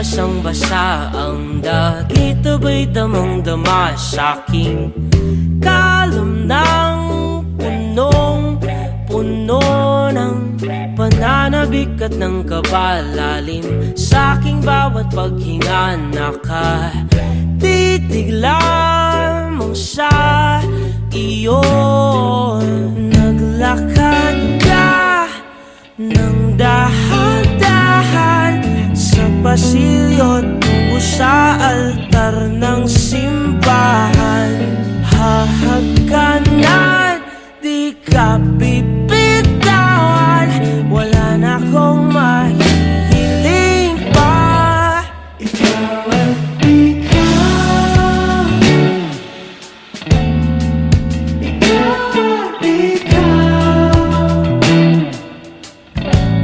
basang-basa ang dagit, abay damang-dama sa'king kalam ng punong-puno ng pananabik at ng kabalalim. Sa'king bawat paghinga nakatitig lamang sa iyo. Naglakad ka ng dahan-dahan sa pasilyo tungo sa altar ng simbahan.